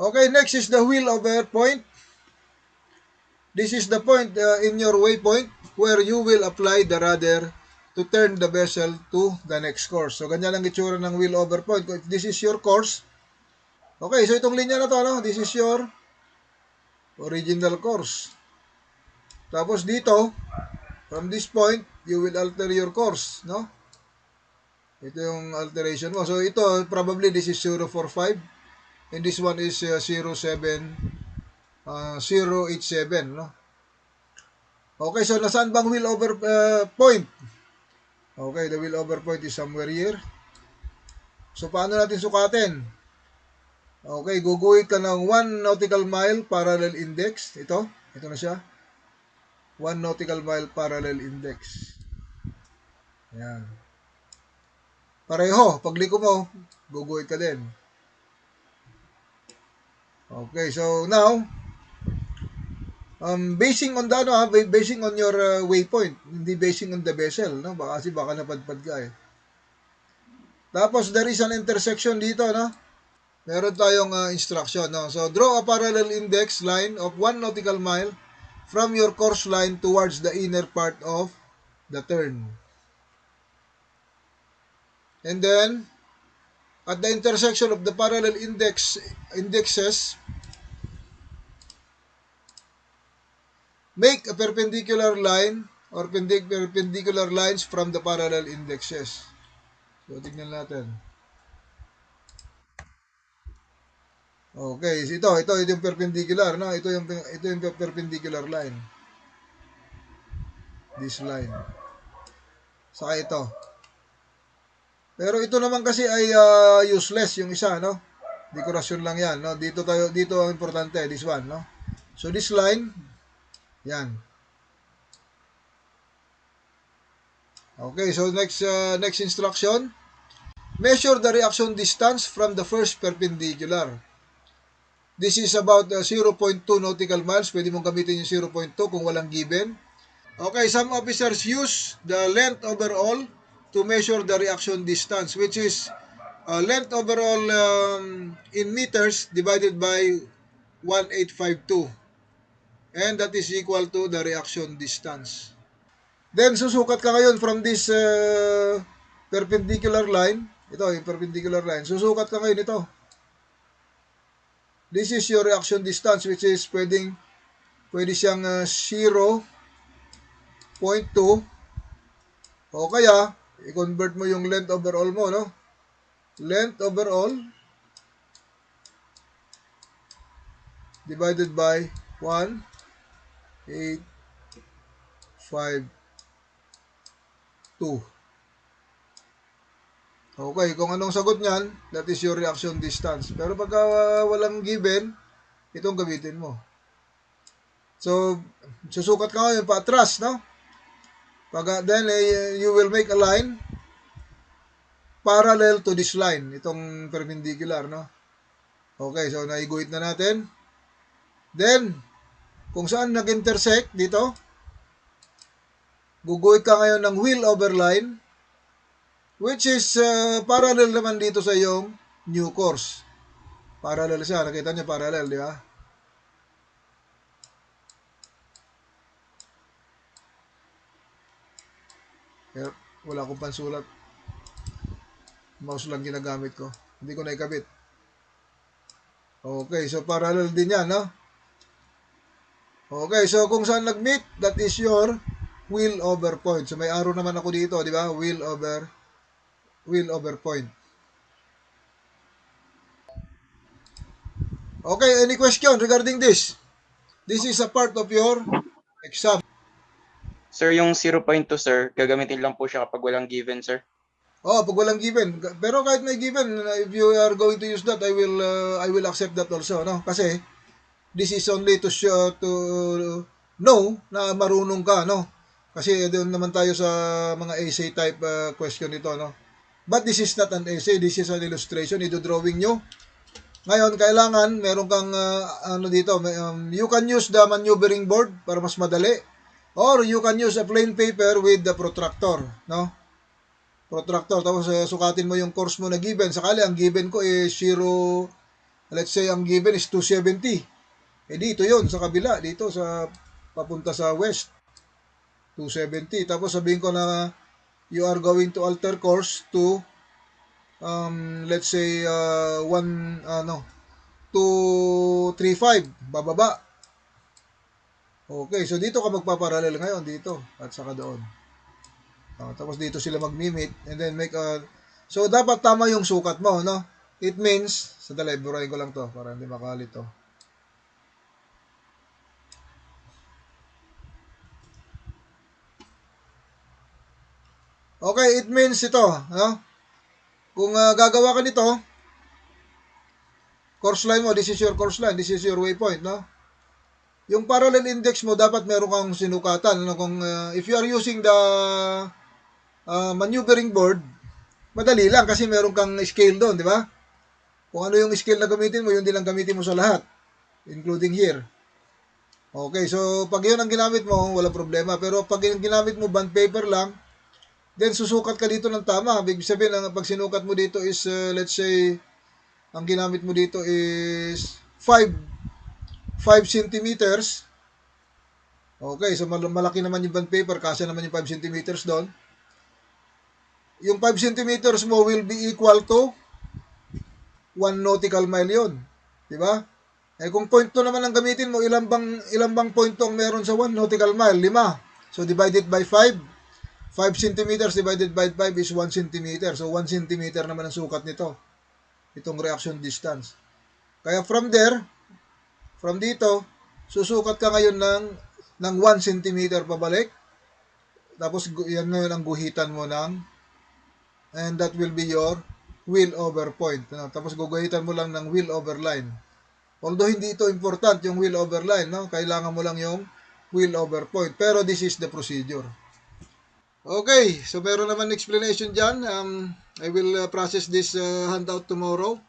Okay, next is the wheel over point. This is the point in your waypoint where you will apply the rudder to turn the vessel to the next course. So, ganyan ang itsura ng wheel over point. This is your course. Okay, so itong linya na to, no? This is your original course. Tapos dito, from this point, you will alter your course, no? Ito yung alteration mo. So, ito, probably this is 045. And this one is 087, no? Okay, so nasaan bang wheel over point? Okay, the wheel over point is somewhere here. So, paano natin sukatin? Okay, guguhit ka ng 1 nautical mile parallel index. Ito na siya. 1 nautical mile parallel index. Ayan. Pareho, pagliko mo, guguhit ka din. Okay, so now, basing on the basing on your waypoint, hindi basing on the vessel, no? Kasi baka napadpad ka eh. Tapos there is an intersection dito, no? Meron tayong instruction, no? So draw a parallel index line of 1 nautical mile from your course line towards the inner part of the turn. And then at the intersection of the parallel indexes, make a perpendicular line or perpendicular lines from the parallel indexes. So, tignan natin. Okay, ito yung perpendicular, no? Ito yung perpendicular line. This line. Saka ito. Pero ito naman kasi ay useless yung isa, no? Dekorasyon lang 'yan, no? Dito ang importante, this one, no? So this line, 'yan. Okay, so next instruction, measure the reaction distance from the first perpendicular. This is about 0.2 nautical miles. Pwede mong gamitin yung 0.2 kung walang given. Okay, some officers use the length overall to measure the reaction distance, which is length overall in meters divided by 1852. And that is equal to the reaction distance. Then, susukat ka ngayon from this perpendicular line. Ito, yung perpendicular line. Susukat ka ngayon ito. This is your reaction distance, which is pwede siyang 0.2 o kaya i-convert mo yung length overall mo, no? Length overall divided by 1852. Okay, kung anong sagot niyan, that is your reaction distance. Pero pagka walang given, itong gamitin mo. So, susukat ka ngayon paatras, no? Then, you will make a line parallel to this line, itong perpendicular, no? Okay, so naiguhit na natin. Then, kung saan nag-intersect dito, guguhit ka ngayon ng wheel over line, which is parallel naman dito sa iyong new course. Parallel siya. Nakita niyo parallel, di ba? Wala akong pansulat. Mouse lang ginagamit ko. Hindi ko na ikabit. Okay, so parallel din yan, no? Okay, so kung saan nag-meet, that is your wheel over point. So may arrow naman ako dito, di ba? Wheel over point. Okay, any question regarding this? This is a part of your exam. Sir, yung 0.2, sir, gagamitin lang po siya kapag walang given, sir. Oh, pag walang given. Pero kahit may given, if you are going to use that, I will accept that also, no? Kasi this is only to know na marunong ka, no? Kasi doon naman tayo sa mga essay type question ito, no? But this is not an essay, this is an illustration, ito-drawing nyo. Ngayon, kailangan meron kang you can use the maneuvering board para mas madali, or you can use a plain paper with the protractor, no? Protractor, tapos sukatin mo yung course mo na given. Sakali ang given ko is 0.2 let's say ang given is 270. Dito yon sa kabila, dito sa papunta sa west, 270. Tapos sabihin ko na you are going to alter course to let's say 235 bababa. Okay, so dito ka magpaparallel ngayon dito at saka doon. Tapos dito sila mag-meet and then make a so dapat tama yung sukat mo, no? It means, sandali, burahin ko lang to para hindi makalito. Okay, it means ito, no? Kung gagawa ka nito, course line mo, this is your course line, this is your waypoint, no? Yung parallel index mo, dapat meron kang sinukatan. No? Kung, if you are using the maneuvering board, madali lang kasi meron kang scale doon, di ba? Kung ano yung scale na gamitin mo, yun din ang gamitin mo sa lahat, including here. Okay, so pag yun ang ginamit mo, walang problema. Pero pag yung ginamit mo, bond paper lang, then susukat ka dito ng tama. Ibig sabihin, pag sinukat mo dito is, let's say, ang ginamit mo dito is 5 centimeters. Okay, so malaki naman yung bond paper, kasi naman yung 5 centimeters doon. Yung 5 centimeters mo will be equal to 1 nautical mile yun. Diba? Kung 0.2 naman ang gamitin mo, ilang bang 0.2 ang meron sa 1 nautical mile? 5. So, divided by 5. 5 centimeters divided by 5 is 1 centimeter. So, 1 centimeter naman ang sukat nito. Itong reaction distance. Kaya from dito, susukat ka ngayon ng 1 centimeter pabalik. Tapos, yan ngayon ang guhitan mo and that will be your wheel over point. Tapos, guguhitan mo lang ng wheel over line. Although hindi ito important yung wheel over line, no? Kailangan mo lang yung wheel over point. Pero this is the procedure. Okay, so meron naman explanation dyan. I will process this handout tomorrow.